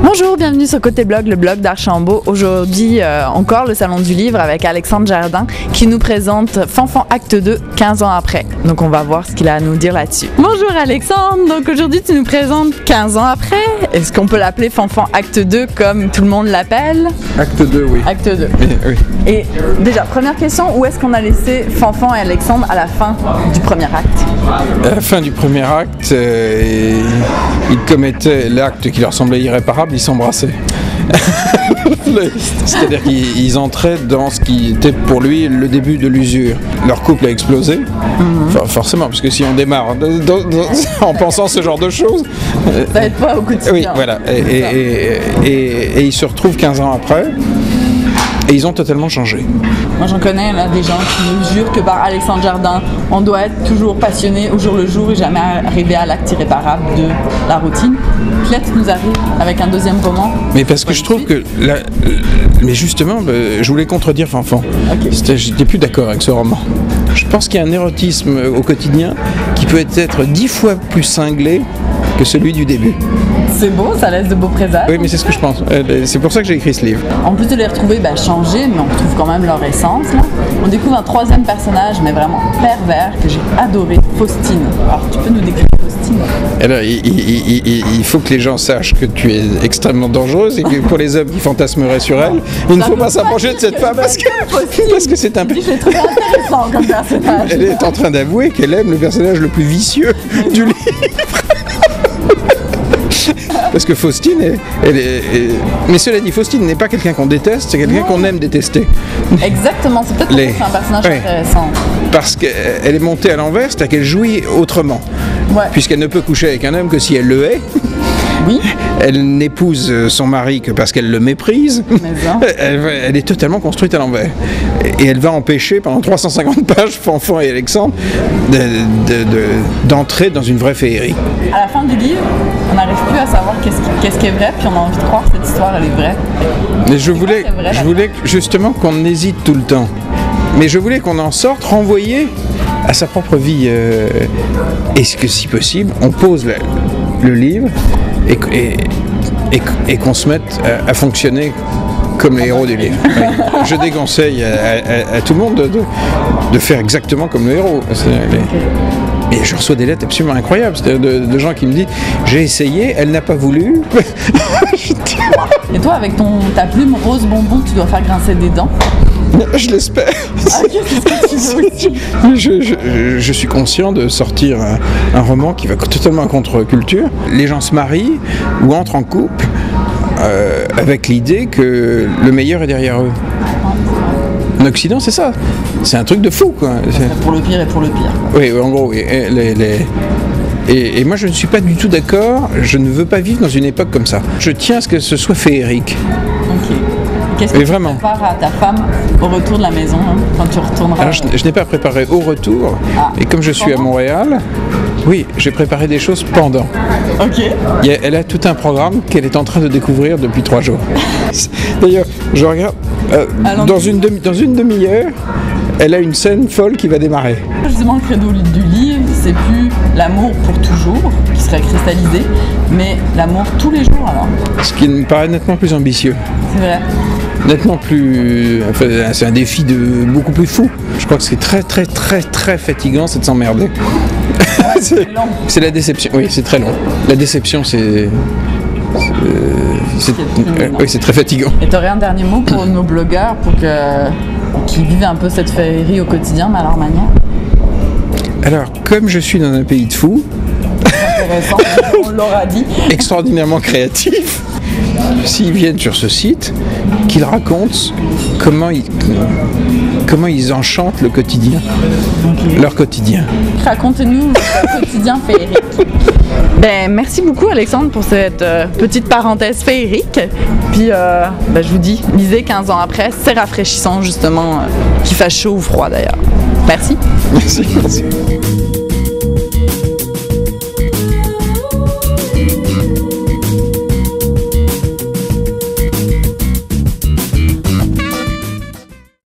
Bonjour, bienvenue sur Côté Blog, le blog d'Archambault. Aujourd'hui, encore le Salon du Livre avec Alexandre Jardin qui nous présente Fanfan Acte 2, 15 ans après. Donc on va voir ce qu'il a à nous dire là-dessus. Bonjour Alexandre, donc aujourd'hui tu nous présentes 15 ans après. Est-ce qu'on peut l'appeler Fanfan Acte 2 comme tout le monde l'appelle? Acte 2, oui. Acte 2. Oui. Et déjà, première question, où est-ce qu'on a laissé Fanfan et Alexandre à la fin du premier acte? À la fin du premier acte, ils commettaient l'acte qui leur semblait irréparable, ils s'embrassaient. C'est-à-dire qu'ils entraient dans ce qui était pour lui le début de l'usure. Leur couple a explosé, enfin, forcément, parce que si on démarre en pensant ce genre de choses... Ça n'aide pas au quotidien. Oui, voilà. Et ils se retrouvent 15 ans après. Et ils ont totalement changé. Moi j'en connais là, des gens qui nous jurent que par Alexandre Jardin, on doit être toujours passionné au jour le jour et jamais arriver à l'acte irréparable de la routine. Puis là tu nous arrives avec un deuxième roman. Mais parce que je trouve que... mais justement, je voulais contredire Fanfan. Okay. J'étais plus d'accord avec ce roman. Je pense qu'il y a un érotisme au quotidien qui peut être 10 fois plus cinglé que celui du début. C'est beau, ça laisse de beaux présages. Oui, mais c'est ce que je pense. C'est pour ça que j'ai écrit ce livre. En plus de les retrouver changés, mais on retrouve quand même leur essence. Là. On découvre un troisième personnage, mais vraiment pervers, que j'ai adoré, Faustine. Alors, tu peux nous décrire Faustine? Alors, il faut que les gens sachent que tu es extrêmement dangereuse et que pour les hommes qui fantasmeraient sur elle, il ne faut pas s'approcher de cette femme parce que c'est un peu... Je l'ai trouvé intéressant comme personnage. Elle est en train d'avouer qu'elle aime le personnage le plus vicieux du livre. Parce que Faustine, mais cela dit, Faustine n'est pas quelqu'un qu'on déteste, c'est quelqu'un qu'on aime détester. Exactement, c'est peut-être pour ça que c'est un personnage intéressant. Parce qu'elle est montée à l'envers, c'est-à-dire qu'elle jouit autrement. Ouais. Puisqu'elle ne peut coucher avec un homme que si elle le hait. Oui. Elle n'épouse son mari que parce qu'elle le méprise. Elle est totalement construite à l'envers. Et elle va empêcher pendant 350 pages Fanfan et Alexandre d'entrer dans une vraie féerie. À la fin du livre, on n'arrive plus à savoir qu'est-ce qui est vrai, puis on a envie de croire que cette histoire elle est vraie. Mais je voulais justement qu'on hésite tout le temps. Mais je voulais qu'on en sorte renvoyé à sa propre vie. Est-ce que si possible, on pose le livre et qu'on se mette à fonctionner comme les héros du livre. Oui. Je déconseille à tout le monde de faire exactement comme le héros. Et je reçois des lettres absolument incroyables de gens qui me disent « J'ai essayé, elle n'a pas voulu. » Et toi, avec ta plume rose bonbon, tu dois faire grincer des dents? Je l'espère. Je suis conscient de sortir un roman qui va totalement à contre-culture. Les gens se marient ou entrent en couple avec l'idée que le meilleur est derrière eux. En Occident, c'est ça. C'est un truc de fou, quoi. Pour le pire et pour le pire. Oui, en gros, oui. Et moi, je ne suis pas du tout d'accord. Je ne veux pas vivre dans une époque comme ça. Je tiens à ce que ce soit féerique. Ok. Qu'est-ce que tu prépares à ta femme au retour de la maison, quand tu retourneras? Alors, je n'ai pas préparé au retour. Et comme je suis à Montréal, oui, j'ai préparé des choses pendant. Ok. Elle a tout un programme qu'elle est en train de découvrir depuis 3 jours. D'ailleurs, je regarde, dans une demi-heure, elle a une scène folle qui va démarrer. Justement, le credo du livre, c'est plus l'amour pour toujours, qui serait cristallisé, mais l'amour tous les jours alors. Ce qui me paraît nettement plus ambitieux. C'est vrai. Nettement plus... Enfin, c'est un défi beaucoup plus fou. Je crois que c'est très très très très fatigant, c'est de s'emmerder. C'est la déception. Oui, c'est très long. La déception, c'est très fatigant. Et tu aurais un dernier mot pour nos blogueurs qui vivent un peu cette féerie au quotidien, mais à leur manière? Alors, comme je suis dans un pays de fous, intéressant, on l'aura dit, extraordinairement créatif, s'ils viennent sur ce site, qu'ils racontent comment ils enchantent le quotidien, leur quotidien. Racontez-nous votre quotidien féerique. Merci beaucoup Alexandre pour cette petite parenthèse féerique. Puis je vous dis, lisez 15 ans après, c'est rafraîchissant justement, qu'il fasse chaud ou froid d'ailleurs. Merci. Merci.